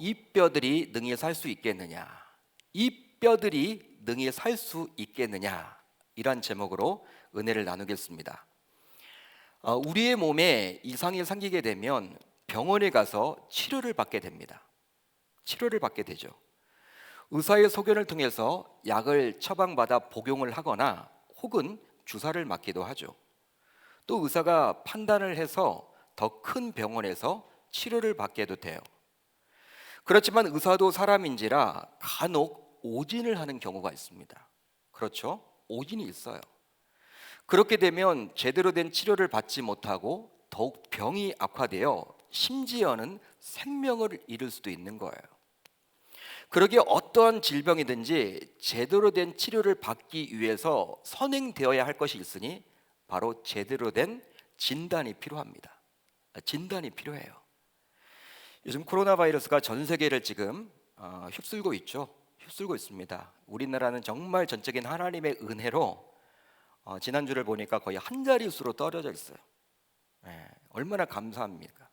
이 뼈들이 능히 살 수 있겠느냐? 이 뼈들이 능히 살 수 있겠느냐? 이란 제목으로 은혜를 나누겠습니다. 우리의 몸에 이상이 생기게 되면 병원에 가서 치료를 받게 됩니다. 치료를 받게 되죠. 의사의 소견을 통해서 약을 처방받아 복용을 하거나 혹은 주사를 맞기도 하죠. 또 의사가 판단을 해서 더 큰 병원에서 치료를 받게도 돼요. 그렇지만 의사도 사람인지라 간혹 오진을 하는 경우가 있습니다. 그렇죠? 오진이 있어요. 그렇게 되면 제대로 된 치료를 받지 못하고 더욱 병이 악화되어 심지어는 생명을 잃을 수도 있는 거예요. 그러기에 어떠한 질병이든지 제대로 된 치료를 받기 위해서 선행되어야 할 것이 있으니 바로 제대로 된 진단이 필요합니다. 진단이 필요해요. 요즘 코로나 바이러스가 전 세계를 지금 휩쓸고 있죠. 휩쓸고 있습니다. 우리나라는 정말 전적인 하나님의 은혜로 지난주를 보니까 거의 한 자릿수로 떨어져 있어요. 얼마나 감사합니까?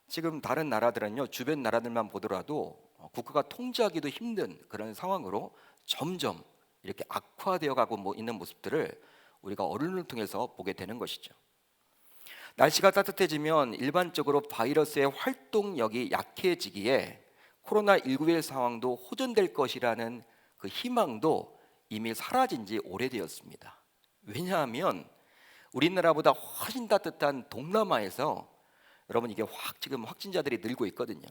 지금 다른 나라들은요, 주변 나라들만 보더라도 국가가 통제하기도 힘든 그런 상황으로 점점 이렇게 악화되어 가고 있는 모습들을 우리가 언론을 통해서 보게 되는 것이죠. 날씨가 따뜻해지면 일반적으로 바이러스의 활동력이 약해지기에 코로나19의 상황도 호전될 것이라는 그 희망도 이미 사라진 지 오래되었습니다. 왜냐하면 우리나라보다 훨씬 따뜻한 동남아에서 여러분 이게 지금 확진자들이 늘고 있거든요.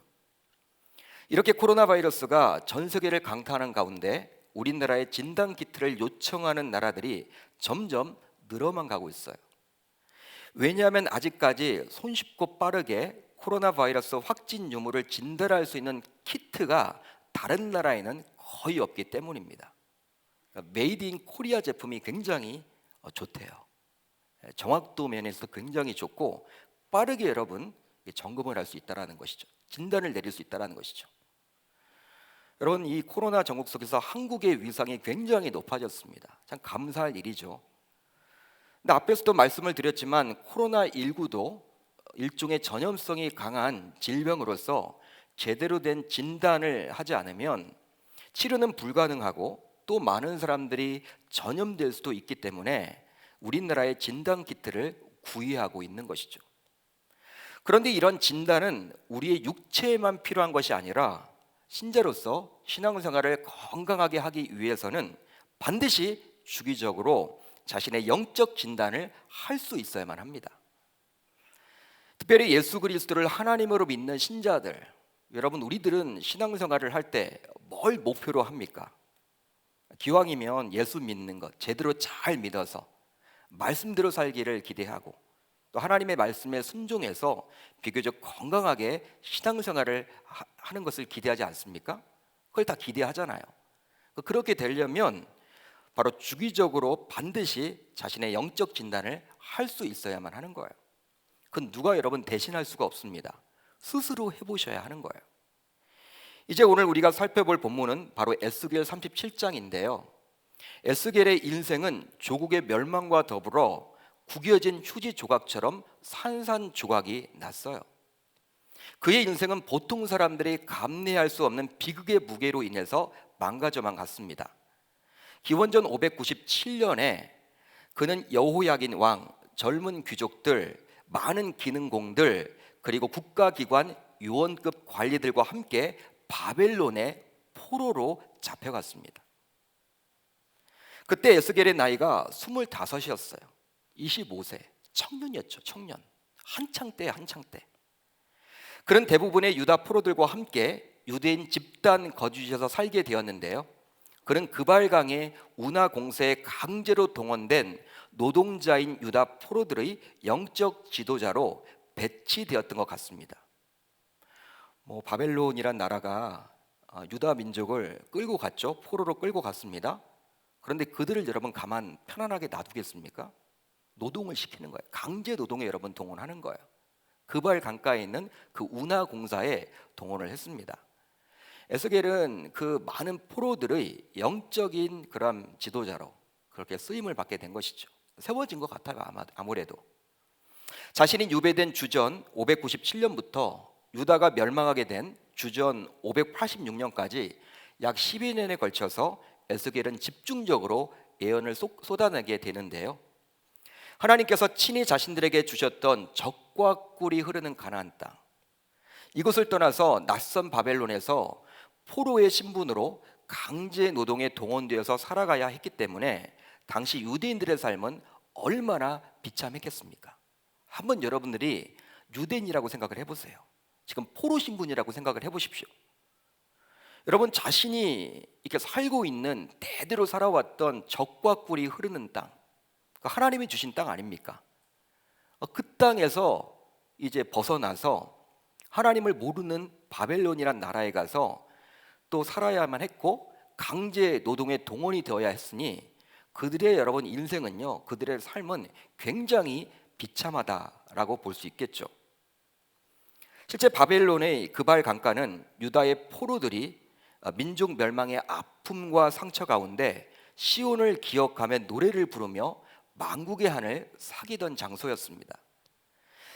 이렇게 코로나 바이러스가 전 세계를 강타하는 가운데 우리나라의 진단 키트를 요청하는 나라들이 점점 늘어만 가고 있어요. 왜냐하면 아직까지 손쉽고 빠르게 코로나 바이러스 확진 유무를 진단할 수 있는 키트가 다른 나라에는 거의 없기 때문입니다. 메이드 인 코리아 제품이 굉장히 좋대요. 정확도 면에서 굉장히 좋고 빠르게 여러분 점검을 할 수 있다는 것이죠. 진단을 내릴 수 있다는 것이죠. 여러분, 이 코로나 전국 속에서 한국의 위상이 굉장히 높아졌습니다. 참 감사할 일이죠. 근데 앞에서도 말씀을 드렸지만 코로나19도 일종의 전염성이 강한 질병으로서 제대로 된 진단을 하지 않으면 치료는 불가능하고 또 많은 사람들이 전염될 수도 있기 때문에 우리나라의 진단 키트를 구의하고 있는 것이죠. 그런데 이런 진단은 우리의 육체에만 필요한 것이 아니라 신자로서 신앙생활을 건강하게 하기 위해서는 반드시 주기적으로 자신의 영적 진단을 할 수 있어야만 합니다. 특별히 예수 그리스도를 하나님으로 믿는 신자들, 여러분 우리들은 신앙생활을 할 때 뭘 목표로 합니까? 기왕이면 예수 믿는 것 제대로 잘 믿어서 말씀대로 살기를 기대하고 또 하나님의 말씀에 순종해서 비교적 건강하게 신앙생활을 하는 것을 기대하지 않습니까? 그걸 다 기대하잖아요. 그렇게 되려면 바로 주기적으로 반드시 자신의 영적 진단을 할 수 있어야만 하는 거예요. 그건 누가 여러분 대신할 수가 없습니다. 스스로 해보셔야 하는 거예요. 이제 오늘 우리가 살펴볼 본문은 바로 에스겔 37장인데요. 에스겔의 인생은 조국의 멸망과 더불어 구겨진 휴지 조각처럼 산산조각이 났어요. 그의 인생은 보통 사람들이 감내할 수 없는 비극의 무게로 인해서 망가져만 갔습니다. 기원전 597년에 그는 여호야긴 왕, 젊은 귀족들, 많은 기능공들, 그리고 국가기관 요원급 관리들과 함께 바벨론의 포로로 잡혀갔습니다. 그때 에스겔의 나이가 25이었어요. 25세, 청년이었죠. 청년. 한창 때. 그는 대부분의 유다 포로들과 함께 유대인 집단 거주지에서 살게 되었는데요. 그는 그발강의 운하 공세에 강제로 동원된 노동자인 유다 포로들의 영적 지도자로 배치되었던 것 같습니다. 바벨론이란 나라가 유다 민족을 끌고 갔죠. 포로로 끌고 갔습니다. 그런데 그들을 여러분 편안하게 놔두겠습니까? 노동을 시키는 거예요. 강제 노동에 여러분 동원하는 거예요. 그발 강가에 있는 그 운하 공사에 동원을 했습니다. 에스겔은 그 많은 포로들의 영적인 그런 지도자로 그렇게 쓰임을 받게 된 것이죠. 세워진 것 같아요. 아무래도 자신이 유배된 주전 597년부터 유다가 멸망하게 된 주전 586년까지 약 12년에 걸쳐서 에스겔은 집중적으로 예언을 쏟아내게 되는데요. 하나님께서 친히 자신들에게 주셨던 적과 꿀이 흐르는 가나안 땅, 이곳을 떠나서 낯선 바벨론에서 포로의 신분으로 강제 노동에 동원되어서 살아가야 했기 때문에 당시 유대인들의 삶은 얼마나 비참했겠습니까? 한번 여러분들이 유대인이라고 생각을 해보세요. 지금 포로 신분이라고 생각을 해보십시오. 여러분, 자신이 이렇게 살고 있는 대대로 살아왔던 적과 꿀이 흐르는 땅, 하나님이 주신 땅 아닙니까? 그 땅에서 이제 벗어나서 하나님을 모르는 바벨론이란 나라에 가서 또 살아야만 했고 강제 노동에 동원이 되어야 했으니 그들의 여러분 인생은요, 그들의 삶은 굉장히 비참하다라고 볼 수 있겠죠. 실제 바벨론의 그발 강가는 유다의 포로들이 민족 멸망의 아픔과 상처 가운데 시온을 기억하며 노래를 부르며 만국의 하늘 사귀던 장소였습니다.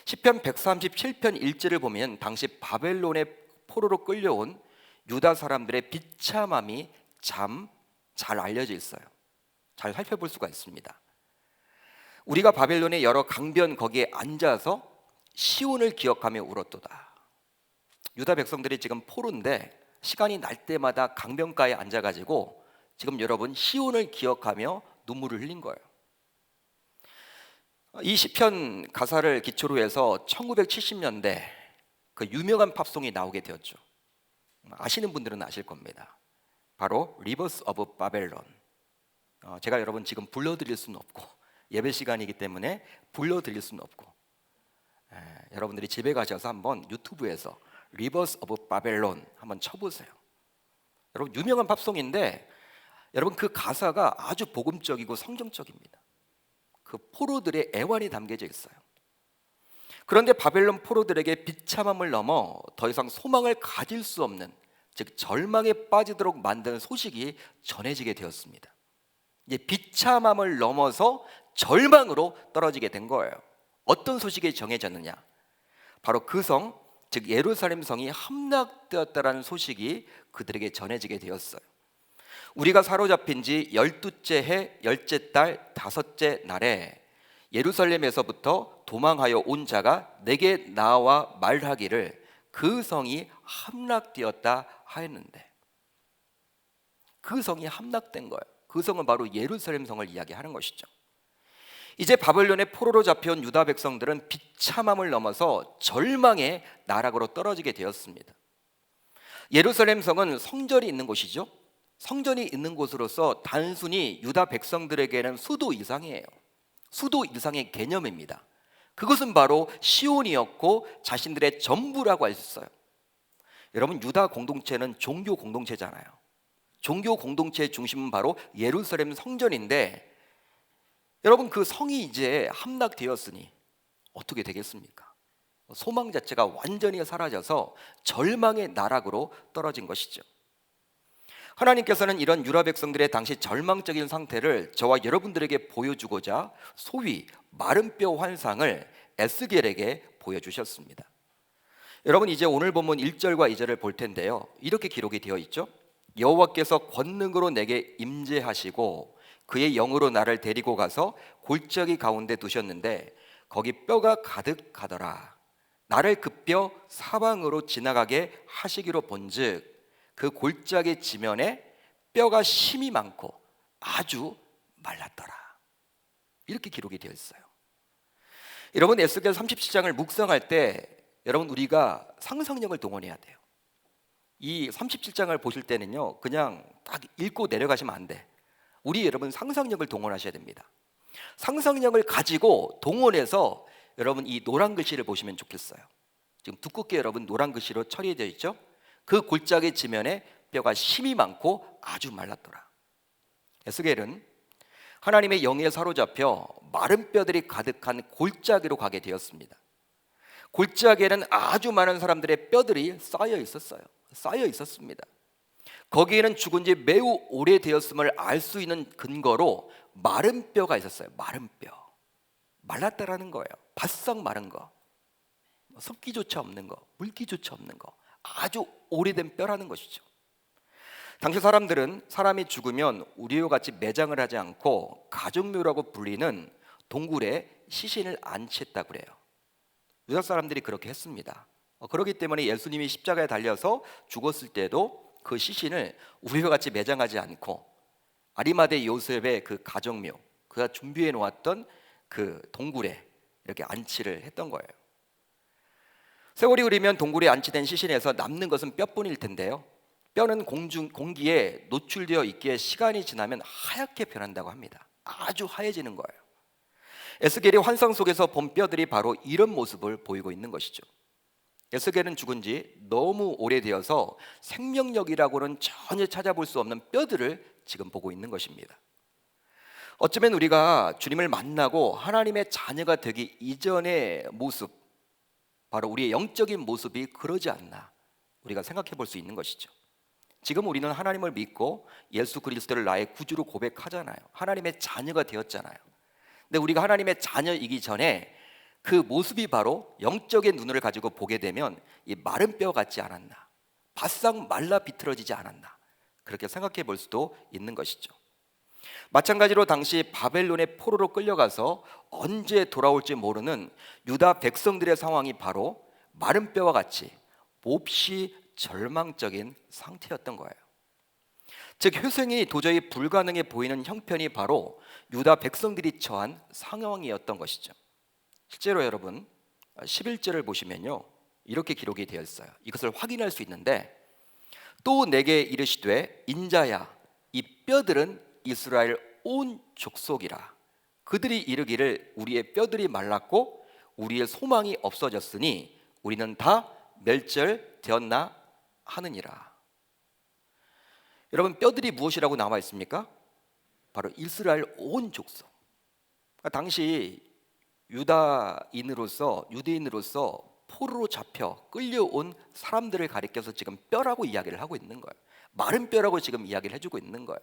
시편 137편 1절을 보면 당시 바벨론의 포로로 끌려온 유다 사람들의 비참함이 참 잘 알려져 있어요. 잘 살펴볼 수가 있습니다. 우리가 바벨론의 여러 강변 거기에 앉아서 시온을 기억하며 울었도다. 유다 백성들이 지금 포로인데 시간이 날 때마다 강변가에 앉아가지고 지금 여러분 시온을 기억하며 눈물을 흘린 거예요. 이 시편 가사를 기초로 해서 1970년대 그 유명한 팝송이 나오게 되었죠. 아시는 분들은 아실 겁니다. 바로 Rivers of Babylon. 제가 여러분 지금 불러드릴 수는 없고 예배 시간이기 때문에 불러드릴 수는 없고, 여러분들이 집에 가셔서 한번 유튜브에서 Rivers of Babylon 한번 쳐보세요. 여러분 유명한 팝송인데 여러분 그 가사가 아주 복음적이고 성경적입니다. 그 포로들의 애환이 담겨져 있어요. 그런데 바벨론 포로들에게 비참함을 넘어 더 이상 소망을 가질 수 없는, 즉 절망에 빠지도록 만드는 소식이 전해지게 되었습니다. 이제 비참함을 넘어서 절망으로 떨어지게 된 거예요. 어떤 소식이 정해졌느냐? 바로 그 성, 즉 예루살렘 성이 함락되었다라는 소식이 그들에게 전해지게 되었어요. 우리가 사로잡힌 지 12째 해 10째 달 5째 날에 예루살렘에서부터 도망하여 온 자가 내게 나와 말하기를 그 성이 함락되었다 하였는데, 그 성이 함락된 거예요. 그 성은 바로 예루살렘 성을 이야기하는 것이죠. 이제 바벨론의 포로로 잡혀온 유다 백성들은 비참함을 넘어서 절망의 나락으로 떨어지게 되었습니다. 예루살렘 성은 성전이 있는 곳이죠. 성전이 있는 곳으로서 단순히 유다 백성들에게는 수도 이상이에요. 수도 이상의 개념입니다. 그것은 바로 시온이었고 자신들의 전부라고 할 수 있어요. 여러분 유다 공동체는 종교 공동체잖아요. 종교 공동체의 중심은 바로 예루살렘 성전인데, 여러분 그 성이 이제 함락되었으니 어떻게 되겠습니까? 소망 자체가 완전히 사라져서 절망의 나락으로 떨어진 것이죠. 하나님께서는 이런 유다 백성들의 당시 절망적인 상태를 저와 여러분들에게 보여주고자 소위 마른 뼈 환상을 에스겔에게 보여주셨습니다. 여러분 이제 오늘 본문 1절과 2절을 볼 텐데요, 이렇게 기록이 되어 있죠. 여호와께서 권능으로 내게 임재하시고 그의 영으로 나를 데리고 가서 골짜기 가운데 두셨는데 거기 뼈가 가득하더라. 나를 그 뼈 사방으로 지나가게 하시기로 본즉 그 골짜기 지면에 뼈가 심이 많고 아주 말랐더라. 이렇게 기록이 되어 있어요. 여러분 에스겔 37장을 묵상할 때 여러분 우리가 상상력을 동원해야 돼요. 이 37장을 보실 때는요 그냥 딱 읽고 내려가시면 안 돼. 우리 여러분 상상력을 동원하셔야 됩니다. 상상력을 가지고 동원해서 여러분 이 노란 글씨를 보시면 좋겠어요. 지금 두껍게 여러분 노란 글씨로 처리되어 있죠. 그 골짜기 지면에 뼈가 심이 많고 아주 말랐더라. 에스겔은 하나님의 영에 사로잡혀 마른 뼈들이 가득한 골짜기로 가게 되었습니다. 골짜기에는 아주 많은 사람들의 뼈들이 쌓여 있었습니다. 거기에는 죽은 지 매우 오래되었음을 알 수 있는 근거로 마른 뼈가 있었어요. 마른 뼈, 말랐다라는 거예요. 바싹 마른 거. 습기조차 없는 거, 물기조차 없는 거, 아주 오래된 뼈라는 것이죠. 당시 사람들은 사람이 죽으면 우리와 같이 매장을 하지 않고 가족묘라고 불리는 동굴에 시신을 안치했다고 그래요. 유다 사람들이 그렇게 했습니다. 그렇기 때문에 예수님이 십자가에 달려서 죽었을 때도 그 시신을 우리와 같이 매장하지 않고 아리마대 요셉의 그 가정묘, 그가 준비해 놓았던 그 동굴에 이렇게 안치를 했던 거예요. 세월이 흐르면 동굴에 안치된 시신에서 남는 것은 뼈뿐일 텐데요, 뼈는 공기에 노출되어 있기에 시간이 지나면 하얗게 변한다고 합니다. 아주 하얘지는 거예요. 에스겔이 환상 속에서 본 뼈들이 바로 이런 모습을 보이고 있는 것이죠. 에스겔은 죽은 지 너무 오래되어서 생명력이라고는 전혀 찾아볼 수 없는 뼈들을 지금 보고 있는 것입니다. 어쩌면 우리가 주님을 만나고 하나님의 자녀가 되기 이전의 모습, 바로 우리의 영적인 모습이 그러지 않나 우리가 생각해 볼 수 있는 것이죠. 지금 우리는 하나님을 믿고 예수 그리스도를 나의 구주로 고백하잖아요. 하나님의 자녀가 되었잖아요. 근데 우리가 하나님의 자녀이기 전에 그 모습이 바로 영적인 눈을 가지고 보게 되면 이 마른 뼈 같지 않았나, 바싹 말라 비틀어지지 않았나, 그렇게 생각해 볼 수도 있는 것이죠. 마찬가지로 당시 바벨론의 포로로 끌려가서 언제 돌아올지 모르는 유다 백성들의 상황이 바로 마른 뼈와 같이 몹시 절망적인 상태였던 거예요. 즉 회생이 도저히 불가능해 보이는 형편이 바로 유다 백성들이 처한 상황이었던 것이죠. 실제로 여러분 11절을 보시면요, 이렇게 기록이 되어 있어요. 이것을 확인할 수 있는데, 또 내게 이르시되 인자야, 이 뼈들은 이스라엘 온 족속이라. 그들이 이르기를 우리의 뼈들이 말랐고 우리의 소망이 없어졌으니 우리는 다 멸절되었나 하느니라. 여러분, 뼈들이 무엇이라고 나와 있습니까? 바로 이스라엘 온 족속. 당시 유대인으로서 포로로 잡혀 끌려온 사람들을 가리켜서 지금 뼈라고 이야기를 하고 있는 거예요. 마른 뼈라고 지금 이야기를 해주고 있는 거예요.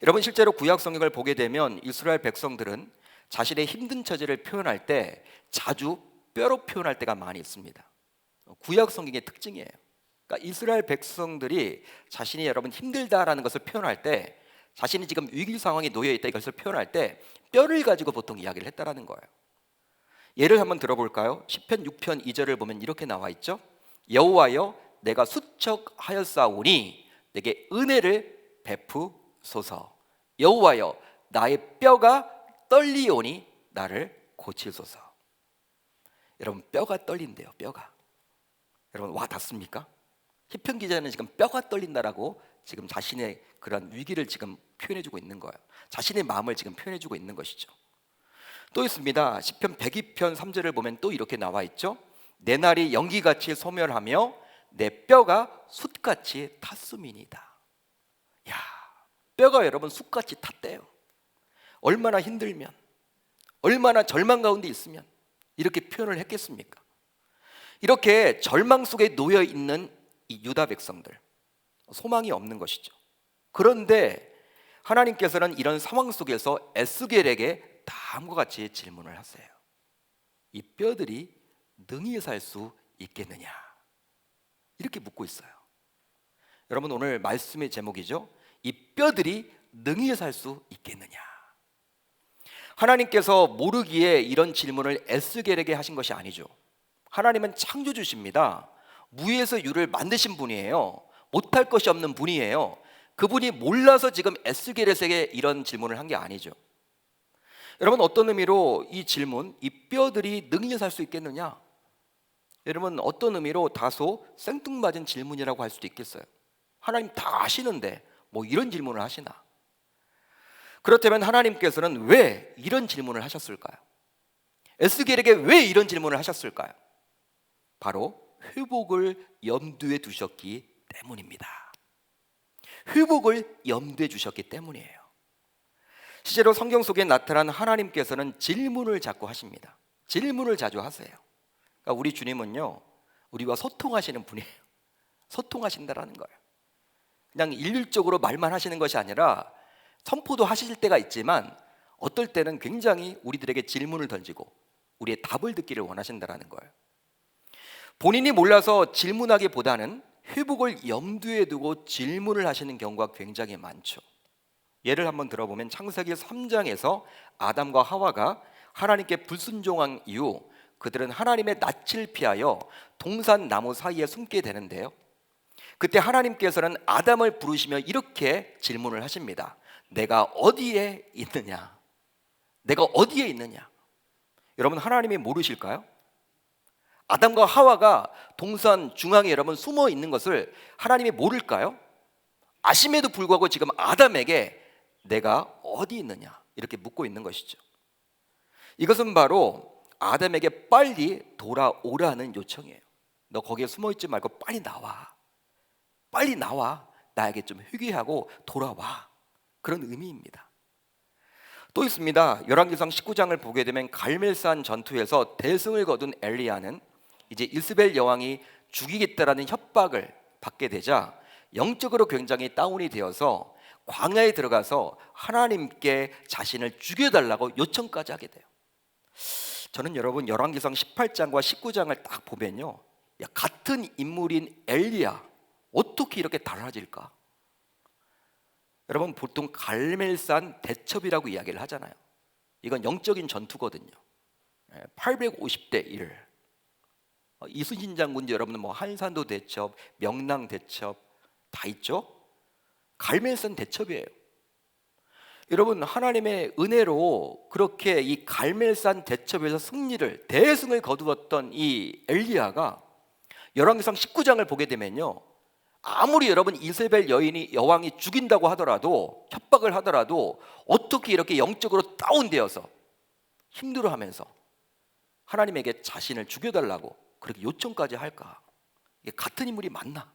여러분, 실제로 구약 성경을 보게 되면 이스라엘 백성들은 자신의 힘든 처지를 표현할 때 자주 뼈로 표현할 때가 많이 있습니다. 구약 성경의 특징이에요. 그러니까 이스라엘 백성들이 자신이 여러분 힘들다라는 것을 표현할 때, 자신이 지금 위기 상황에 놓여 있다 이것을 표현할 때 뼈를 가지고 보통 이야기를 했다라는 거예요. 예를 한번 들어볼까요? 시편 6편 2절을 보면 이렇게 나와 있죠. 여호와여, 내가 수척하였사오니 내게 은혜를 베푸소서. 여호와여, 나의 뼈가 떨리오니 나를 고치소서. 여러분, 뼈가 떨린대요. 뼈가. 여러분, 와 닿습니까? 시편 기자는 지금 뼈가 떨린다라고 지금 자신의 그런 위기를 지금 표현해주고 있는 거예요. 자신의 마음을 지금 표현해주고 있는 것이죠. 또 있습니다. 시편 102편 3절을 보면 또 이렇게 나와 있죠. 내 날이 연기같이 소멸하며 내 뼈가 숯같이 탔음이니이다. 야, 뼈가 여러분 숯같이 탔대요. 얼마나 힘들면, 얼마나 절망 가운데 있으면 이렇게 표현을 했겠습니까? 이렇게 절망 속에 놓여 있는 이 유다 백성들, 소망이 없는 것이죠. 그런데 하나님께서는 이런 상황 속에서 에스겔에게 다음과 같이 질문을 하세요. 이 뼈들이 능히 살 수 있겠느냐? 이렇게 묻고 있어요. 여러분, 오늘 말씀의 제목이죠. 이 뼈들이 능히 살 수 있겠느냐? 하나님께서 모르기에 이런 질문을 에스겔에게 하신 것이 아니죠. 하나님은 창조주십니다. 무에서 유를 만드신 분이에요. 못할 것이 없는 분이에요. 그분이 몰라서 지금 에스겔에게 이런 질문을 한 게 아니죠. 여러분, 어떤 의미로 이 질문, 이 뼈들이 능히 살 수 있겠느냐? 여러분, 어떤 의미로 다소 생뚱맞은 질문이라고 할 수도 있겠어요. 하나님 다 아시는데 뭐 이런 질문을 하시나? 그렇다면 하나님께서는 왜 이런 질문을 하셨을까요? 에스겔에게 왜 이런 질문을 하셨을까요? 바로 회복을 염두에 두셨기 때문입니다. 회복을 염두에 두셨기 때문이에요. 실제로 성경 속에 나타난 하나님께서는 질문을 자꾸 하십니다. 질문을 자주 하세요. 그러니까 우리 주님은요, 우리와 소통하시는 분이에요. 소통하신다라는 거예요. 그냥 일률적으로 말만 하시는 것이 아니라 선포도 하실 때가 있지만 어떨 때는 굉장히 우리들에게 질문을 던지고 우리의 답을 듣기를 원하신다라는 거예요. 본인이 몰라서 질문하기보다는 회복을 염두에 두고 질문을 하시는 경우가 굉장히 많죠. 예를 한번 들어보면 창세기 3장에서 아담과 하와가 하나님께 불순종한 이후 그들은 하나님의 낯을 피하여 동산 나무 사이에 숨게 되는데요, 그때 하나님께서는 아담을 부르시며 이렇게 질문을 하십니다. 내가 어디에 있느냐? 내가 어디에 있느냐? 여러분, 하나님이 모르실까요? 아담과 하와가 동산 중앙에 여러분 숨어 있는 것을 하나님이 모를까요? 아심에도 불구하고 지금 아담에게 내가 어디 있느냐 이렇게 묻고 있는 것이죠. 이것은 바로 아담에게 빨리 돌아오라는 요청이에요. 너 거기에 숨어 있지 말고 빨리 나와. 빨리 나와. 나에게 좀 회개하고 돌아와. 그런 의미입니다. 또 있습니다. 열왕기상 19장을 보게 되면 갈멜산 전투에서 대승을 거둔 엘리야는 이제 이스벨 여왕이 죽이겠다라는 협박을 받게 되자 영적으로 굉장히 다운이 되어서 광야에 들어가서 하나님께 자신을 죽여달라고 요청까지 하게 돼요. 저는 여러분 열왕기상 18장과 19장을 딱 보면요, 야, 같은 인물인 엘리야 어떻게 이렇게 달라질까? 여러분, 보통 갈멜산 대첩이라고 이야기를 하잖아요. 이건 영적인 전투거든요. 850대 1. 이순신 장군도 여러분은 뭐 한산도 대첩, 명랑 대첩 다 있죠. 갈멜산 대첩이에요. 여러분, 하나님의 은혜로 그렇게 이 갈멜산 대첩에서 대승을 거두었던 이 엘리야가 열왕기상 19장을 보게 되면요, 아무리 여러분 이세벨 여왕이 죽인다고 하더라도, 협박을 하더라도 어떻게 이렇게 영적으로 다운되어서 힘들어하면서 하나님에게 자신을 죽여달라고 그렇게 요청까지 할까? 이게 같은 인물이 맞나?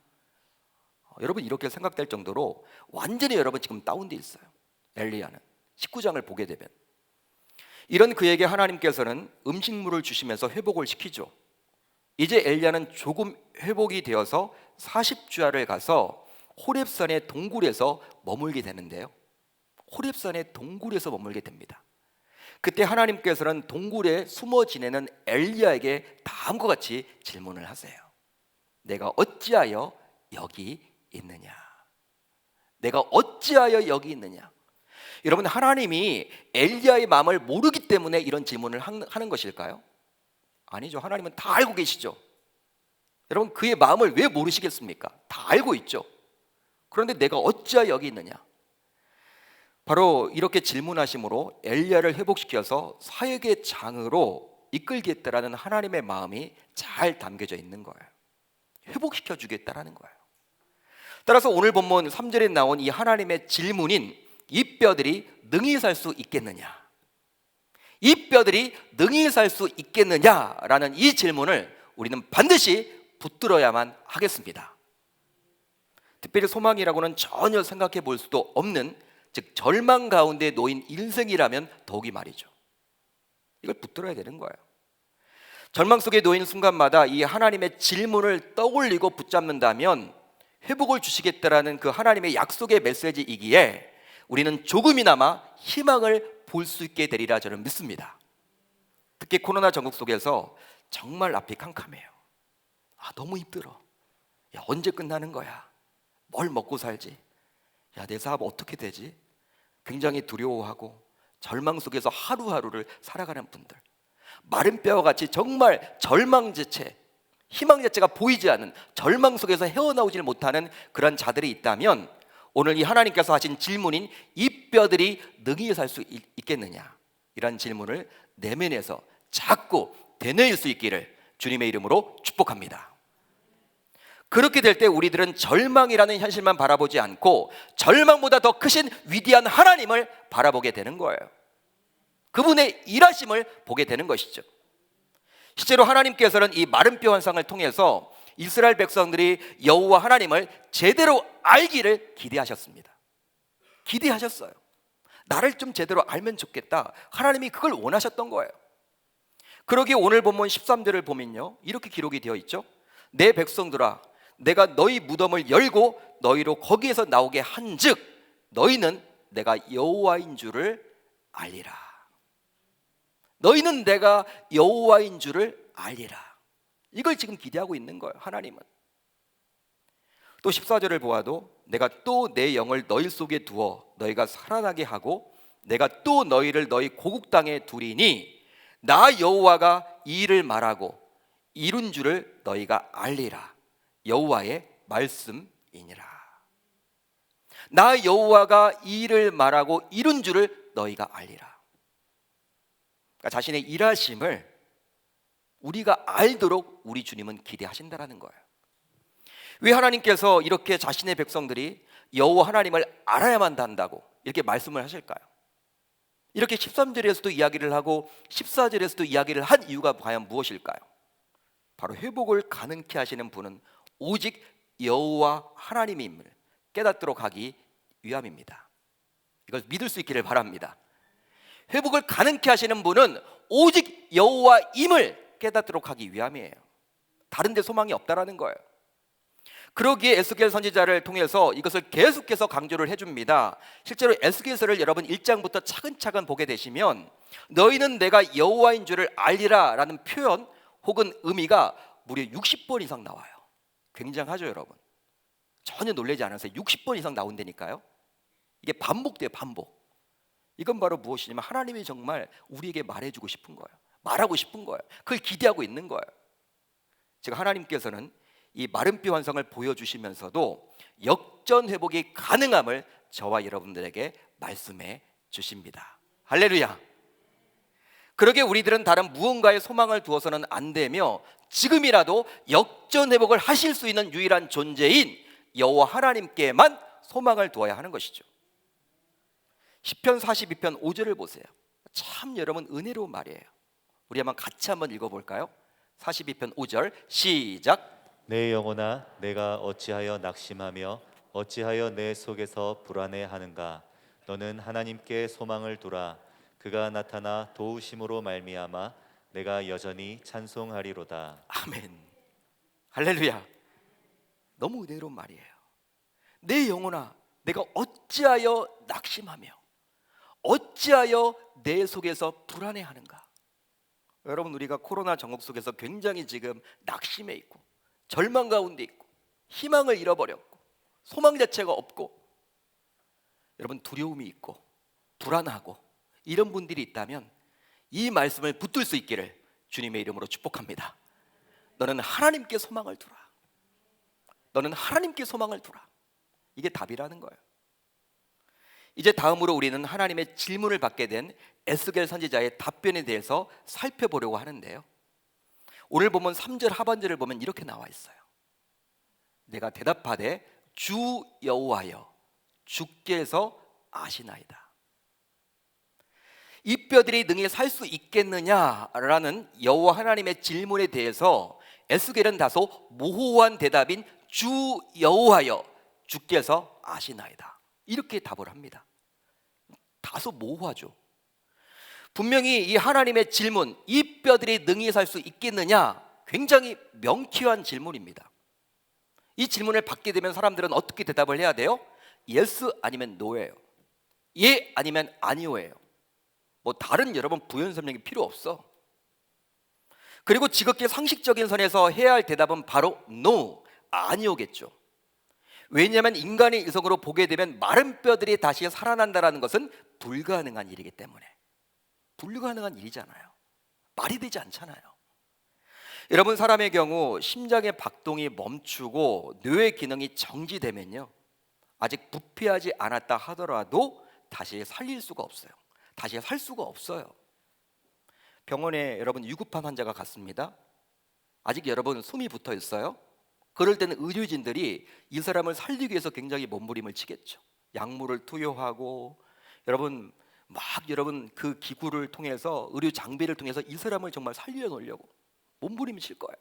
여러분, 이렇게 생각될 정도로 완전히 여러분 지금 다운돼 있어요. 엘리야는 19장을 보게 되면 이런 그에게 하나님께서는 음식물을 주시면서 회복을 시키죠. 이제 엘리야는 조금 회복이 되어서 40주야를 가서 호렙산의 동굴에서 머물게 되는데요, 호렙산의 동굴에서 머물게 됩니다. 그때 하나님께서는 동굴에 숨어 지내는 엘리야에게 다음과 같이 질문을 하세요. 내가 어찌하여 여기 있느냐? 내가 어찌하여 여기 있느냐? 여러분, 하나님이 엘리야의 마음을 모르기 때문에 이런 질문을 하는 것일까요? 아니죠. 하나님은 다 알고 계시죠. 여러분, 그의 마음을 왜 모르시겠습니까? 다 알고 있죠. 그런데 내가 어찌하여 여기 있느냐? 바로 이렇게 질문하심으로 엘리야를 회복시켜서 사역의 장으로 이끌겠다라는 하나님의 마음이 잘 담겨져 있는 거예요. 회복시켜 주겠다라는 거예요. 따라서 오늘 본문 3절에 나온 이 하나님의 질문인 이 뼈들이 능히 살 수 있겠느냐? 이 뼈들이 능히 살 수 있겠느냐라는 이 질문을 우리는 반드시 붙들어야만 하겠습니다. 특별히 소망이라고는 전혀 생각해 볼 수도 없는, 즉 절망 가운데 놓인 인생이라면 더욱이 말이죠. 이걸 붙들어야 되는 거예요. 절망 속에 놓인 순간마다 이 하나님의 질문을 떠올리고 붙잡는다면 회복을 주시겠다라는 그 하나님의 약속의 메시지이기에 우리는 조금이나마 희망을 볼 수 있게 되리라 저는 믿습니다. 특히 코로나 전국 속에서 정말 앞이 캄캄해요. 너무 힘들어. 야, 언제 끝나는 거야? 뭘 먹고 살지? 야, 내 사업 어떻게 되지? 굉장히 두려워하고 절망 속에서 하루하루를 살아가는 분들, 마른 뼈와 같이 정말 절망지체, 희망 자체가 보이지 않는 절망 속에서 헤어나오질 못하는 그런 자들이 있다면 오늘 이 하나님께서 하신 질문인 이 뼈들이 능히 살 수 있겠느냐, 이런 질문을 내면에서 자꾸 되뇌일 수 있기를 주님의 이름으로 축복합니다. 그렇게 될 때 우리들은 절망이라는 현실만 바라보지 않고 절망보다 더 크신 위대한 하나님을 바라보게 되는 거예요. 그분의 일하심을 보게 되는 것이죠. 실제로 하나님께서는 이 마른 뼈 환상을 통해서 이스라엘 백성들이 여호와 하나님을 제대로 알기를 기대하셨습니다. 기대하셨어요. 나를 좀 제대로 알면 좋겠다. 하나님이 그걸 원하셨던 거예요. 그러기에 오늘 본문 13절을 보면요, 이렇게 기록이 되어 있죠. 내 백성들아, 내가 너희 무덤을 열고 너희로 거기에서 나오게 한즉 너희는 내가 여호와인 줄을 알리라. 너희는 내가 여호와인 줄을 알리라. 이걸 지금 기대하고 있는 거예요, 하나님은. 또 14절을 보아도 내가 또 내 영을 너희 속에 두어 너희가 살아나게 하고 내가 또 너희를 너희 고국 땅에 두리니 나 여호와가 이 일을 말하고 이룬 줄을 너희가 알리라. 여호와의 말씀이니라. 나 여호와가 이 일을 말하고 이룬 줄을 너희가 알리라. 그러니까 자신의 일하심을 우리가 알도록 우리 주님은 기대하신다라는 거예요. 왜 하나님께서 이렇게 자신의 백성들이 여호와 하나님을 알아야만 한다고 이렇게 말씀을 하실까요? 이렇게 13절에서도 이야기를 하고 14절에서도 이야기를 한 이유가 과연 무엇일까요? 바로 회복을 가능케 하시는 분은 오직 여호와 하나님임을 깨닫도록 하기 위함입니다. 이걸 믿을 수 있기를 바랍니다. 회복을 가능케 하시는 분은 오직 여호와임을 깨닫도록 하기 위함이에요. 다른 데 소망이 없다라는 거예요. 그러기에 에스겔 선지자를 통해서 이것을 계속해서 강조를 해줍니다. 실제로 에스겔서를 여러분 1장부터 차근차근 보게 되시면 너희는 내가 여호와인 줄을 알리라 라는 표현 혹은 의미가 무려 60번 이상 나와요. 굉장하죠 여러분? 전혀 놀라지 않으세요? 60번 이상 나온다니까요. 이게 반복돼요, 반복. 이건 바로 무엇이냐면 하나님이 정말 우리에게 말해주고 싶은 거예요. 말하고 싶은 거예요. 그걸 기대하고 있는 거예요. 제가 하나님께서는 이 마른뼈 환상을 보여주시면서도 역전 회복이 가능함을 저와 여러분들에게 말씀해 주십니다. 할렐루야. 그러게 우리들은 다른 무언가에 소망을 두어서는 안 되며 지금이라도 역전 회복을 하실 수 있는 유일한 존재인 여호와 하나님께만 소망을 두어야 하는 것이죠. 시편 42편 5절을 보세요. 참 여러분 은혜로운 말이에요. 우리 한번 같이 한번 읽어볼까요? 42편 5절 시작. 내 영혼아 내가 어찌하여 낙심하며 어찌하여 내 속에서 불안해하는가. 너는 하나님께 소망을 두라. 그가 나타나 도우심으로 말미암아 내가 여전히 찬송하리로다. 아멘. 할렐루야. 너무 은혜로운 말이에요. 내 영혼아 내가 어찌하여 낙심하며 어찌하여 내 속에서 불안해하는가. 여러분 우리가 코로나 전국 속에서 굉장히 지금 낙심해 있고 절망 가운데 있고 희망을 잃어버렸고 소망 자체가 없고 여러분 두려움이 있고 불안하고 이런 분들이 있다면 이 말씀을 붙들 수 있기를 주님의 이름으로 축복합니다. 너는 하나님께 소망을 두라. 너는 하나님께 소망을 두라. 이게 답이라는 거예요. 이제 다음으로 우리는 하나님의 질문을 받게 된 에스겔 선지자의 답변에 대해서 살펴보려고 하는데요. 오늘 보면 3절 하반절을 보면 이렇게 나와 있어요. 내가 대답하되 주 여호와여 주께서 아시나이다. 이 뼈들이 능히 살 수 있겠느냐라는 여호와 하나님의 질문에 대해서 에스겔은 다소 모호한 대답인 주 여호와여 주께서 아시나이다. 이렇게 답을 합니다. 다소 모호하죠. 분명히 이 하나님의 질문, 이 뼈들이 능히 살 수 있겠느냐, 굉장히 명쾌한 질문입니다. 이 질문을 받게 되면 사람들은 어떻게 대답을 해야 돼요? yes 아니면 no예요. 예 아니면 아니오예요. 뭐 다른 여러분 부연 설명이 필요 없어. 그리고 지극히 상식적인 선에서 해야 할 대답은 바로 no, 아니오겠죠. 왜냐하면 인간의 이성으로 보게 되면 마른 뼈들이 다시 살아난다는 것은 불가능한 일이기 때문에. 불가능한 일이잖아요. 말이 되지 않잖아요. 여러분 사람의 경우 심장의 박동이 멈추고 뇌의 기능이 정지되면요 아직 부패하지 않았다 하더라도 다시 살릴 수가 없어요. 다시 살 수가 없어요. 병원에 여러분 위급한 환자가 갔습니다. 아직 여러분 숨이 붙어 있어요. 그럴 때는 의료진들이 이 사람을 살리기 위해서 굉장히 몸부림을 치겠죠. 약물을 투여하고 여러분 그 기구를 통해서 의료 장비를 통해서 이 사람을 정말 살려놓으려고 몸부림을 칠 거예요.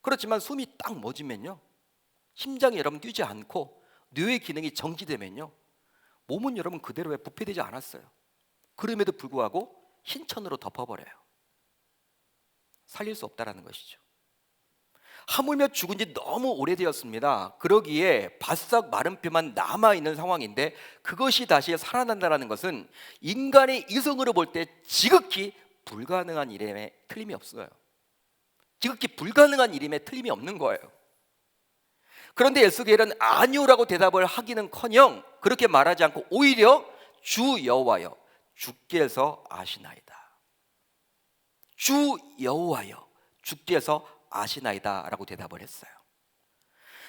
그렇지만 숨이 딱 멎으면요 심장이 여러분 뛰지 않고 뇌의 기능이 정지되면요 몸은 여러분 그대로에 부패되지 않았어요. 그럼에도 불구하고 흰천으로 덮어버려요. 살릴 수 없다라는 것이죠. 하물며 죽은 지 너무 오래되었습니다. 그러기에 바싹 마른 뼈만 남아있는 상황인데 그것이 다시 살아난다는 것은 인간의 이성으로 볼 때 지극히 불가능한 일에 틀림이 없어요. 지극히 불가능한 일임에 틀림이 없는 거예요. 그런데 에스겔은 아니오라고 대답을 하기는커녕 그렇게 말하지 않고 오히려 주 여호와여 주께서 아시나이다, 주 여호와여 주께서 아시나이다 라고 대답을 했어요.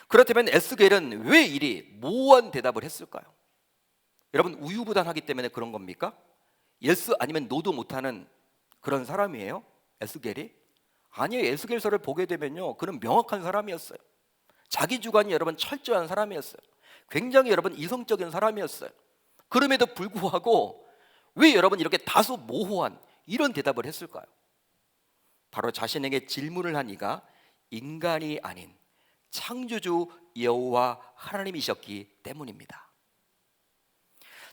그렇다면 에스겔은 왜 이리 모호한 대답을 했을까요? 여러분, 우유부단하기 때문에 그런 겁니까? 예스 아니면 노도 못하는 그런 사람이에요? 에스겔이? 아니에요. 에스겔서를 보게 되면요, 그는 명확한 사람이었어요. 자기 주관이 여러분 철저한 사람이었어요. 굉장히 여러분 이성적인 사람이었어요. 그럼에도 불구하고 왜 여러분 이렇게 다소 모호한 이런 대답을 했을까요? 바로 자신에게 질문을 한 이가 인간이 아닌 창조주 여호와 하나님이셨기 때문입니다.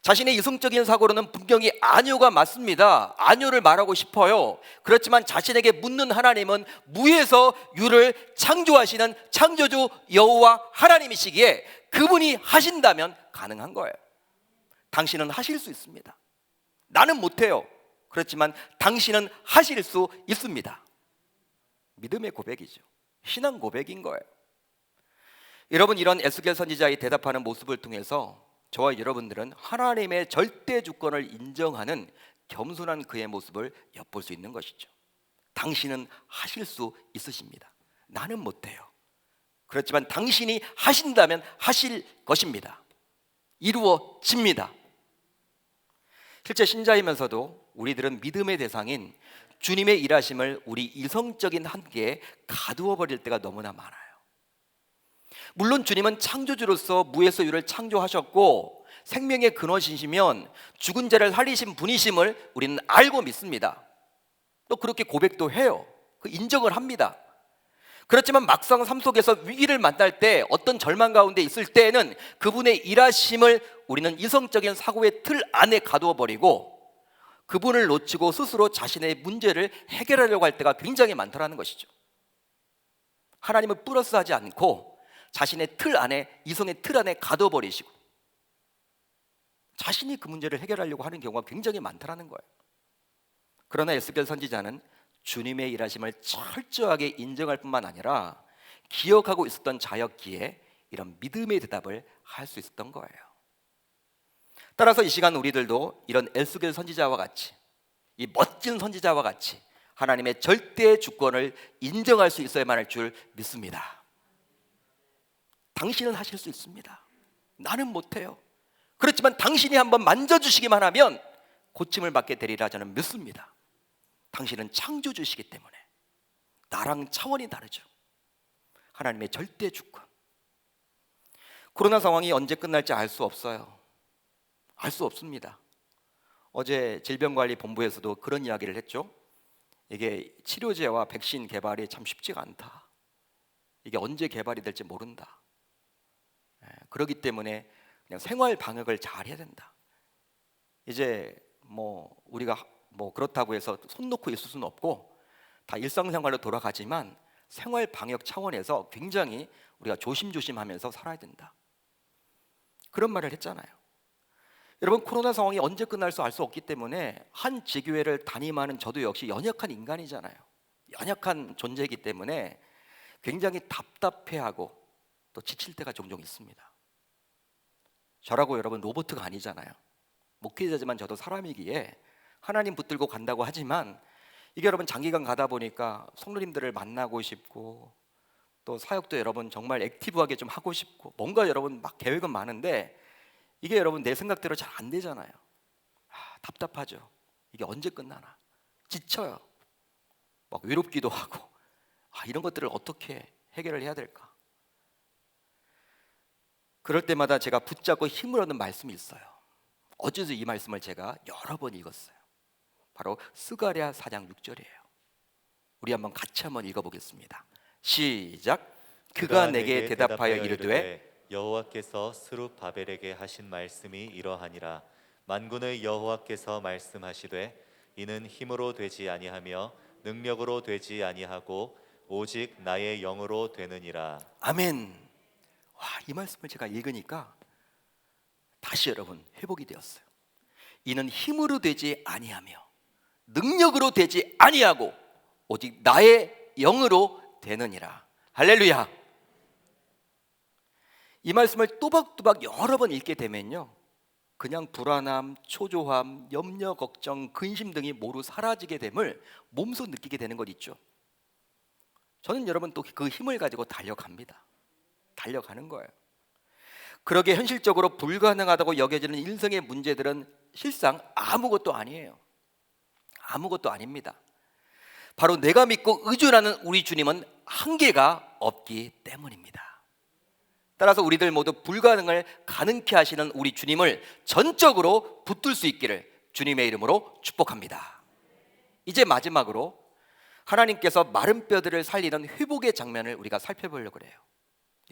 자신의 이성적인 사고로는 분명히 아니오가 맞습니다. 아니오를 말하고 싶어요. 그렇지만 자신에게 묻는 하나님은 무에서 유를 창조하시는 창조주 여호와 하나님이시기에 그분이 하신다면 가능한 거예요. 당신은 하실 수 있습니다. 나는 못해요. 그렇지만 당신은 하실 수 있습니다. 믿음의 고백이죠. 신앙 고백인 거예요. 여러분, 이런 에스겔 선지자의 대답하는 모습을 통해서 저와 여러분들은 하나님의 절대 주권을 인정하는 겸손한 그의 모습을 엿볼 수 있는 것이죠. 당신은 하실 수 있으십니다. 나는 못해요. 그렇지만 당신이 하신다면 하실 것입니다. 이루어집니다. 실제 신자이면서도 우리들은 믿음의 대상인 주님의 일하심을 우리 이성적인 한계에 가두어 버릴 때가 너무나 많아요. 물론 주님은 창조주로서 무에서 유를 창조하셨고 생명의 근원이시면 죽은 자를 살리신 분이심을 우리는 알고 믿습니다. 또 그렇게 고백도 해요. 그 인정을 합니다. 그렇지만 막상 삶 속에서 위기를 만날 때, 어떤 절망 가운데 있을 때에는 그분의 일하심을 우리는 이성적인 사고의 틀 안에 가두어 버리고 그분을 놓치고 스스로 자신의 문제를 해결하려고 할 때가 굉장히 많다는 것이죠. 하나님을 플러스하지 않고 자신의 틀 안에, 이성의 틀 안에 가둬버리시고 자신이 그 문제를 해결하려고 하는 경우가 굉장히 많다는 거예요. 그러나 에스겔 선지자는 주님의 일하심을 철저하게 인정할 뿐만 아니라 기억하고 있었던 자였기에 이런 믿음의 대답을 할 수 있었던 거예요. 따라서 이 시간 우리들도 이런 에스겔 선지자와 같이, 이 멋진 선지자와 같이 하나님의 절대 주권을 인정할 수 있어야만 할 줄 믿습니다. 당신은 하실 수 있습니다. 나는 못해요. 그렇지만 당신이 한번 만져주시기만 하면 고침을 받게 되리라 저는 믿습니다. 당신은 창조주시기 때문에 나랑 차원이 다르죠. 하나님의 절대 주권. 코로나 상황이 언제 끝날지 알 수 없어요. 알 수 없습니다. 어제 질병관리본부에서도 그런 이야기를 했죠. 이게 치료제와 백신 개발이 참 쉽지가 않다. 이게 언제 개발이 될지 모른다. 그렇기 때문에 그냥 생활 방역을 잘 해야 된다. 이제 우리가 그렇다고 해서 손 놓고 있을 수는 없고 다 일상생활로 돌아가지만 생활 방역 차원에서 굉장히 우리가 조심조심하면서 살아야 된다. 그런 말을 했잖아요. 여러분, 코로나 상황이 언제 끝날지 알 수 없기 때문에 한 지교회를 담임하는 저도 역시 연약한 인간이잖아요. 연약한 존재이기 때문에 굉장히 답답해하고 또 지칠 때가 종종 있습니다. 저라고 여러분 로봇가 아니잖아요. 목회자지만 저도 사람이기에 하나님 붙들고 간다고 하지만 이게 여러분 장기간 가다 보니까 성도님들을 만나고 싶고 또 사역도 여러분 정말 액티브하게 좀 하고 싶고 뭔가 여러분 막 계획은 많은데 이게 여러분 내 생각대로 잘 안 되잖아요. 답답하죠. 이게 언제 끝나나. 지쳐요. 막 외롭기도 하고 이런 것들을 어떻게 해결을 해야 될까. 그럴 때마다 제가 붙잡고 힘을 얻는 말씀이 있어요. 어제도 이 말씀을 제가 여러 번 읽었어요. 바로 스가랴 4장 6절이에요. 우리 한번 읽어보겠습니다. 시작. 그가 내게 대답하여 이르되 여호와께서 스룹바벨에게 하신 말씀이 이러하니라. 만군의 여호와께서 말씀하시되 이는 힘으로 되지 아니하며 능력으로 되지 아니하고 오직 나의 영으로 되느니라. 아멘. 이 말씀을 제가 읽으니까 다시 여러분 회복이 되었어요. 이는 힘으로 되지 아니하며 능력으로 되지 아니하고 오직 나의 영으로 되느니라. 할렐루야. 이 말씀을 또박또박 여러 번 읽게 되면요, 그냥 불안함, 초조함, 염려, 걱정, 근심 등이 모두 사라지게 됨을 몸소 느끼게 되는 것 있죠. 저는 여러분 또 그 힘을 가지고 달려갑니다. 달려가는 거예요. 그러게 현실적으로 불가능하다고 여겨지는 인생의 문제들은 실상 아무것도 아니에요. 아무것도 아닙니다. 바로 내가 믿고 의존하는 우리 주님은 한계가 없기 때문입니다. 따라서 우리들 모두 불가능을 가능케 하시는 우리 주님을 전적으로 붙들 수 있기를 주님의 이름으로 축복합니다. 이제 마지막으로 하나님께서 마른 뼈들을 살리는 회복의 장면을 우리가 살펴보려고 그래요.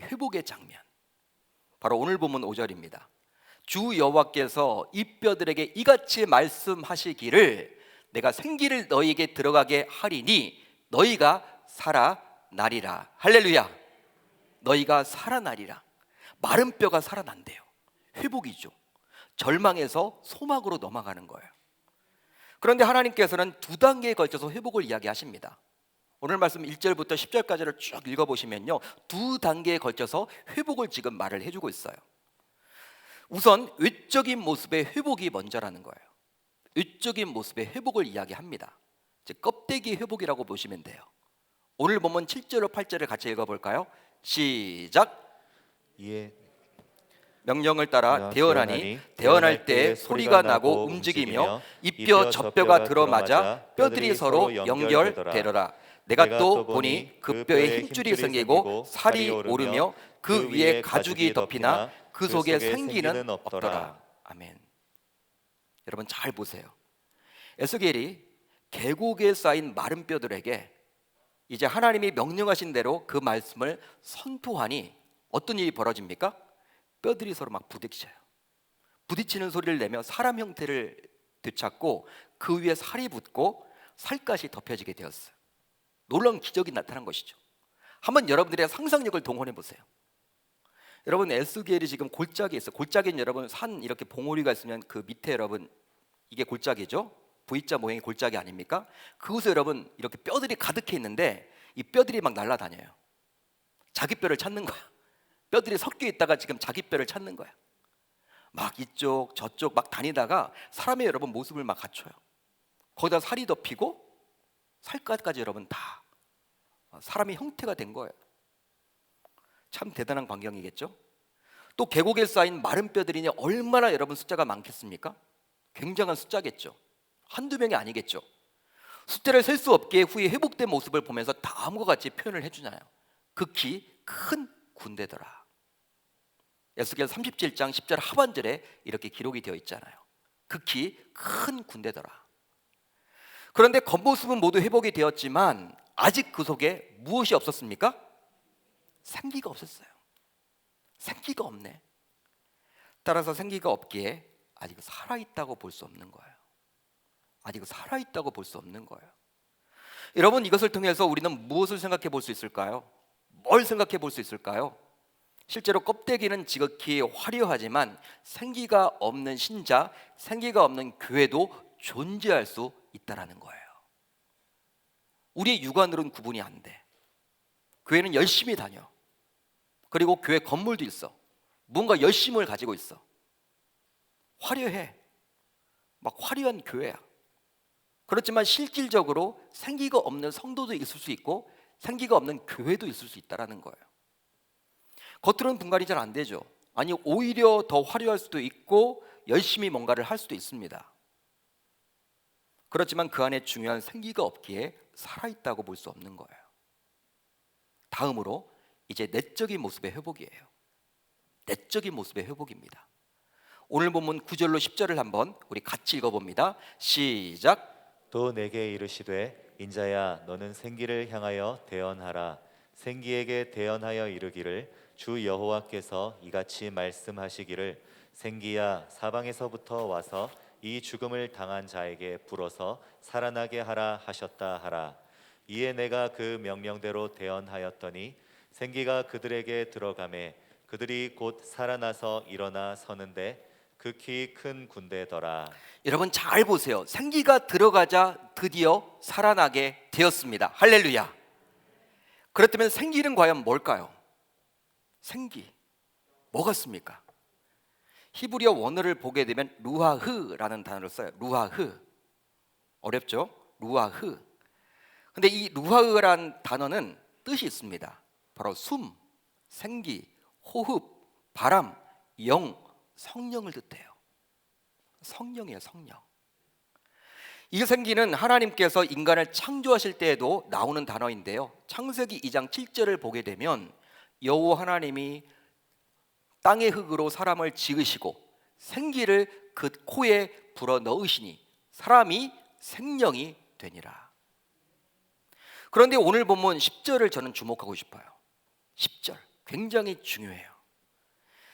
회복의 장면, 바로 오늘 본문 5절입니다. 주 여호와께서 이 뼈들에게 이같이 말씀하시기를 내가 생기를 너희에게 들어가게 하리니 너희가 살아나리라. 할렐루야. 너희가 살아나리라. 마른 뼈가 살아난대요. 회복이죠. 절망에서 소망으로 넘어가는 거예요. 그런데 하나님께서는 두 단계에 걸쳐서 회복을 이야기하십니다. 오늘 말씀 1절부터 10절까지를 쭉 읽어보시면요, 두 단계에 걸쳐서 회복을 지금 말을 해주고 있어요. 우선 외적인 모습의 회복이 먼저라는 거예요. 외적인 모습의 회복을 이야기합니다. 즉 껍데기 회복이라고 보시면 돼요. 오늘 보면 7절로 8절을 같이 읽어볼까요? 시작. 이에 명령을 따라 대언하니 대언할 때 소리가 나고 움직이며 이 뼈 저 뼈가 들어맞아 뼈들이 서로 연결되더라. 내가 또 보니 그 뼈에 힘줄이 생기고 살이 오르며 그 위에 가죽이 덮이나 그 속에 생기는 없더라. 아멘. 여러분 잘 보세요. 에스겔이 계곡에 쌓인 마른 뼈들에게 이제 하나님이 명령하신 대로 그 말씀을 선포하니 어떤 일이 벌어집니까? 뼈들이 서로 막 부딪혀요. 부딪히는 소리를 내며 사람 형태를 되찾고 그 위에 살이 붙고 살갗이 덮여지게 되었어요. 놀라운 기적이 나타난 것이죠. 한번 여러분들의 상상력을 동원해 보세요. 여러분 에스겔이 지금 골짜기에 있어요. 골짜기는 여러분 산 이렇게 봉우리가 있으면 그 밑에 여러분 이게 골짜기죠. V자 모양의 골짜기 아닙니까? 그곳에 여러분 이렇게 뼈들이 가득해 있는데 이 뼈들이 막 날아다녀요. 자기 뼈를 찾는 거야. 뼈들이 섞여 있다가 지금 자기 뼈를 찾는 거야. 막 이쪽 저쪽 막 다니다가 사람의 여러분 모습을 막 갖춰요. 거기다 살이 덮이고 살갗까지 여러분 다 사람의 형태가 된 거예요. 참 대단한 광경이겠죠? 또 계곡에 쌓인 마른 뼈들이 얼마나 여러분 숫자가 많겠습니까? 굉장한 숫자겠죠. 한두 명이 아니겠죠. 숫자를 셀 수 없게 후에 회복된 모습을 보면서 다음과 같이 표현을 해주나요? 극히 큰 군대더라. 에스겔 37장 10절 하반절에 이렇게 기록이 되어 있잖아요. 극히 큰 군대더라. 그런데 겉모습은 모두 회복이 되었지만 아직 그 속에 무엇이 없었습니까? 생기가 없었어요. 생기가 없네. 따라서 생기가 없기에 아직 살아있다고 볼 수 없는 거예요. 아직 살아있다고 볼 수 없는 거예요. 여러분 이것을 통해서 우리는 무엇을 생각해 볼 수 있을까요? 뭘 생각해 볼 수 있을까요? 실제로 껍데기는 지극히 화려하지만 생기가 없는 신자, 생기가 없는 교회도 존재할 수 있다라는 거예요. 우리의 육안으로는 구분이 안 돼. 교회는 열심히 다녀. 그리고 교회 건물도 있어. 뭔가 열심을 가지고 있어. 화려해. 막 화려한 교회야. 그렇지만 실질적으로 생기가 없는 성도도 있을 수 있고 생기가 없는 교회도 있을 수 있다는 거예요. 겉으로는 분간이 잘 안 되죠. 아니 오히려 더 화려할 수도 있고 열심히 뭔가를 할 수도 있습니다. 그렇지만 그 안에 중요한 생기가 없기에 살아있다고 볼 수 없는 거예요. 다음으로 이제 내적인 모습의 회복이에요. 내적인 모습의 회복입니다. 오늘 본문 9절로 10절을 한번 우리 같이 읽어봅니다. 시작. 또 내게 이르시되 인자야 너는 생기를 향하여 대언하라. 생기에게 대언하여 이르기를 주 여호와께서 이같이 말씀하시기를 생기야 사방에서부터 와서 이 죽음을 당한 자에게 불어서 살아나게 하라 하셨다 하라. 이에 내가 그 명령대로 대언하였더니 생기가 그들에게 들어가매 그들이 곧 살아나서 일어나 서는데 극히 큰 군대더라. 여러분 잘 보세요. 생기가 들어가자 드디어 살아나게 되었습니다. 할렐루야. 그렇다면 생기는 과연 뭘까요? 생기, 뭐 같습니까? 히브리어 원어를 보게 되면 루아흐라는 단어를 써요. 루아흐. 어렵죠? 루아흐. 근데 이 루아흐라는 단어는 뜻이 있습니다. 바로 숨, 생기, 호흡, 바람, 영, 성령을 뜻해요. 성령이에요, 성령. 이 생기는 하나님께서 인간을 창조하실 때에도 나오는 단어인데요, 창세기 2장 7절을 보게 되면 여호와 하나님이 땅의 흙으로 사람을 지으시고 생기를 그 코에 불어 넣으시니 사람이 생명이 되니라. 그런데 오늘 본문 10절을 저는 주목하고 싶어요. 10절 굉장히 중요해요.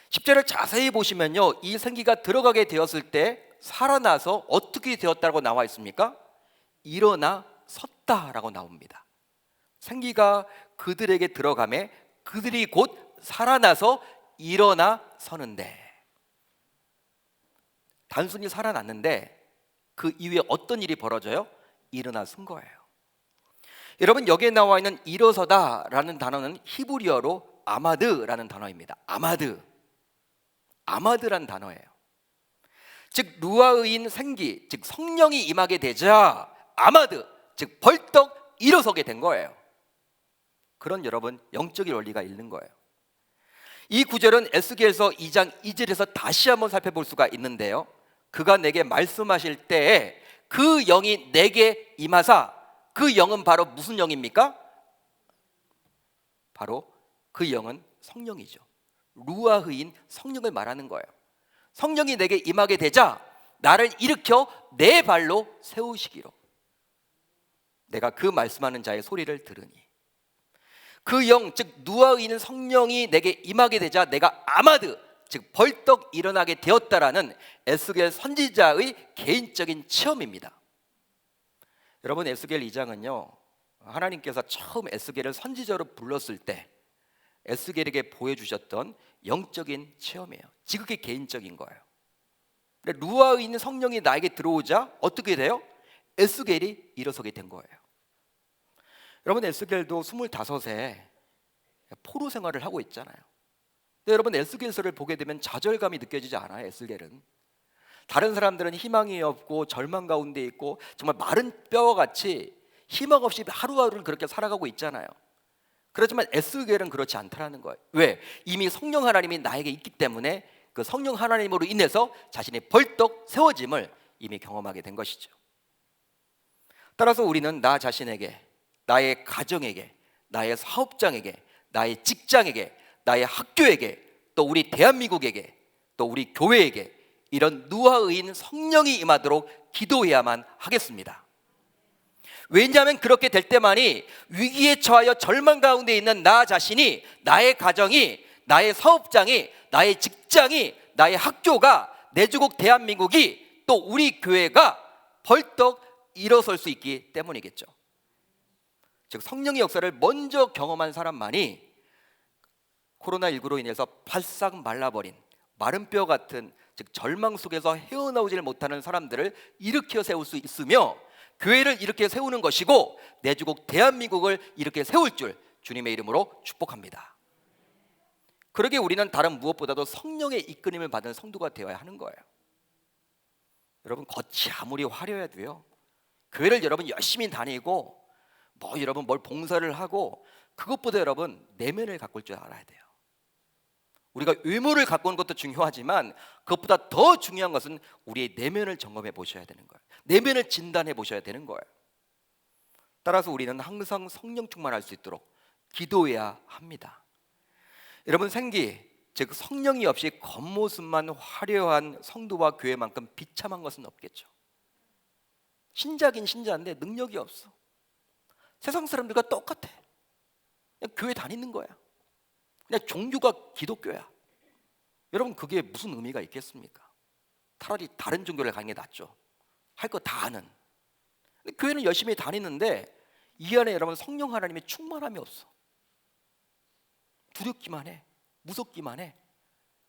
10절을 자세히 보시면요, 이 생기가 들어가게 되었을 때 살아나서 어떻게 되었다고 나와 있습니까? 일어나 섰다라고 나옵니다. 생기가 그들에게 들어가매 그들이 곧 살아나서 일어나 서는데, 단순히 살아났는데 그 이후에 어떤 일이 벌어져요? 일어나 선 거예요. 여러분, 여기에 나와 있는 일어서다라는 단어는 히브리어로 아마드라는 단어입니다. 아마드라는 단어예요. 즉 루아의인 생기, 즉 성령이 임하게 되자 아마드, 즉 벌떡 일어서게 된 거예요. 그런 여러분 영적인 원리가 있는 거예요. 이 구절은 에스겔서 2장 2절에서 다시 한번 살펴볼 수가 있는데요, 그가 내게 말씀하실 때에 그 영이 내게 임하사, 그 영은 바로 무슨 영입니까? 바로 그 영은 성령이죠. 루아흐인 성령을 말하는 거예요. 성령이 내게 임하게 되자 나를 일으켜 내 발로 세우시기로, 내가 그 말씀하는 자의 소리를 들으니, 그 영, 즉 루아흐인 성령이 내게 임하게 되자 내가 아마드, 즉 벌떡 일어나게 되었다라는 에스겔 선지자의 개인적인 체험입니다. 여러분, 에스겔 2장은요 하나님께서 처음 에스겔을 선지자로 불렀을 때 에스겔에게 보여주셨던 영적인 체험이에요. 지극히 개인적인 거예요. 루아에 있는 성령이 나에게 들어오자 어떻게 돼요? 에스겔이 일어서게 된 거예요. 여러분, 에스겔도 25세 포로 생활을 하고 있잖아요. 근데 여러분, 에스겔서를 보게 되면 좌절감이 느껴지지 않아요? 에스겔은 다른 사람들은 희망이 없고 절망 가운데 있고 정말 마른 뼈와 같이 희망 없이 하루하루를 그렇게 살아가고 있잖아요. 그렇지만 에스겔은 그렇지 않다라는 거예요. 왜? 이미 성령 하나님이 나에게 있기 때문에 그 성령 하나님으로 인해서 자신이 벌떡 세워짐을 이미 경험하게 된 것이죠. 따라서 우리는 나 자신에게, 나의 가정에게, 나의 사업장에게, 나의 직장에게, 나의 학교에게, 또 우리 대한민국에게, 또 우리 교회에게 이런 누아의인 성령이 임하도록 기도해야만 하겠습니다. 왜냐하면 그렇게 될 때만이 위기에 처하여 절망 가운데 있는 나 자신이, 나의 가정이, 나의 사업장이, 나의 직장이, 나의 학교가, 내 조국 대한민국이, 또 우리 교회가 벌떡 일어설 수 있기 때문이겠죠. 즉 성령의 역사를 먼저 경험한 사람만이 코로나19로 인해서 바싹 말라버린 마른 뼈 같은, 즉 절망 속에서 헤어나오질 못하는 사람들을 일으켜 세울 수 있으며 교회를 이렇게 세우는 것이고 내 조국 대한민국을 이렇게 세울 줄 주님의 이름으로 축복합니다. 그러게 우리는 다른 무엇보다도 성령의 이끌림을 받은 성도가 되어야 하는 거예요. 여러분, 겉이 아무리 화려해도요, 교회를 여러분 열심히 다니고 뭐 여러분 뭘 봉사를 하고 그것보다 여러분 내면을 가꿀 줄 알아야 돼요. 우리가 외모를 가꾸는 것도 중요하지만 그것보다 더 중요한 것은 우리의 내면을 점검해 보셔야 되는 거예요. 내면을 진단해 보셔야 되는 거예요. 따라서 우리는 항상 성령 충만할 수 있도록 기도해야 합니다. 여러분, 생기, 즉 성령이 없이 겉모습만 화려한 성도와 교회만큼 비참한 것은 없겠죠. 신자긴 신자인데 능력이 없어. 세상 사람들과 똑같아. 그냥 교회 다니는 거야. 그냥 종교가 기독교야. 여러분, 그게 무슨 의미가 있겠습니까? 차라리 다른 종교를 가는 게 낫죠. 할 거 다 아는. 근데 교회는 열심히 다니는데 이 안에 여러분 성령 하나님의 충만함이 없어. 두렵기만 해. 무섭기만 해.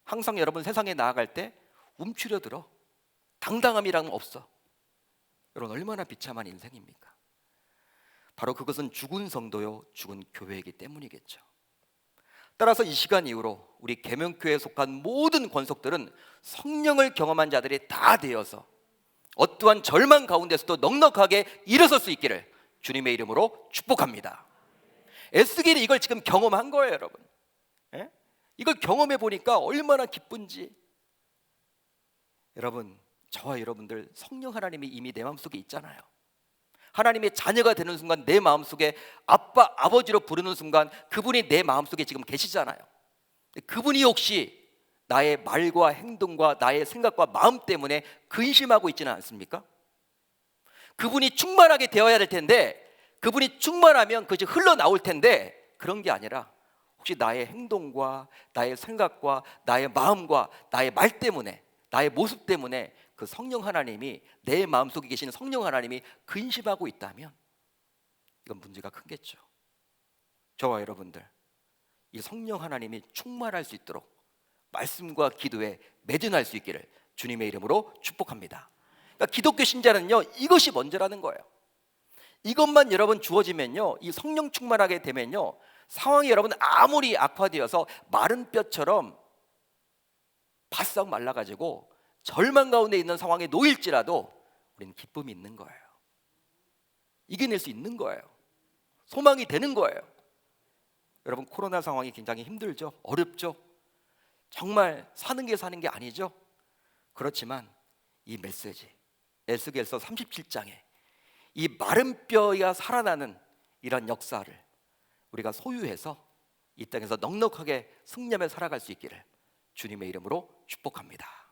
항상 여러분 세상에 나아갈 때 움츠려들어. 당당함이란 없어. 여러분, 얼마나 비참한 인생입니까? 바로 그것은 죽은 성도요 죽은 교회이기 때문이겠죠. 따라서 이 시간 이후로 우리 계명교회에 속한 모든 권속들은 성령을 경험한 자들이 다 되어서 어떠한 절망 가운데서도 넉넉하게 일어설 수 있기를 주님의 이름으로 축복합니다. 에스겔이 이걸 지금 경험한 거예요, 여러분. 예? 이걸 경험해 보니까 얼마나 기쁜지. 여러분, 저와 여러분들 성령 하나님이 이미 내 마음속에 있잖아요. 하나님의 자녀가 되는 순간 내 마음속에 아빠, 아버지로 부르는 순간 그분이 내 마음속에 지금 계시잖아요. 그분이 혹시 나의 말과 행동과 나의 생각과 마음 때문에 근심하고 있지는 않습니까? 그분이 충만하게 되어야 될 텐데, 그분이 충만하면 그것이 흘러나올 텐데, 그런 게 아니라 혹시 나의 행동과 나의 생각과 나의 마음과 나의 말 때문에, 나의 모습 때문에 그 성령 하나님이, 내 마음속에 계시는 성령 하나님이 근심하고 있다면 이건 문제가 크겠죠. 저와 여러분들, 이 성령 하나님이 충만할 수 있도록 말씀과 기도에 매진할 수 있기를 주님의 이름으로 축복합니다. 그러니까 기독교 신자는요, 이것이 먼저라는 거예요. 이것만 여러분 주어지면요, 이 성령 충만하게 되면요, 상황이 여러분 아무리 악화되어서 마른 뼈처럼 바싹 말라가지고 절망 가운데 있는 상황에 놓일지라도 우리는 기쁨이 있는 거예요. 이겨낼 수 있는 거예요. 소망이 되는 거예요. 여러분, 코로나 상황이 굉장히 힘들죠. 어렵죠. 정말 사는 게 아니죠. 그렇지만 이 메시지, 에스겔서 37장에 이 마른 뼈가 살아나는 이런 역사를 우리가 소유해서 이 땅에서 넉넉하게 승리하며 살아갈 수 있기를 주님의 이름으로 축복합니다.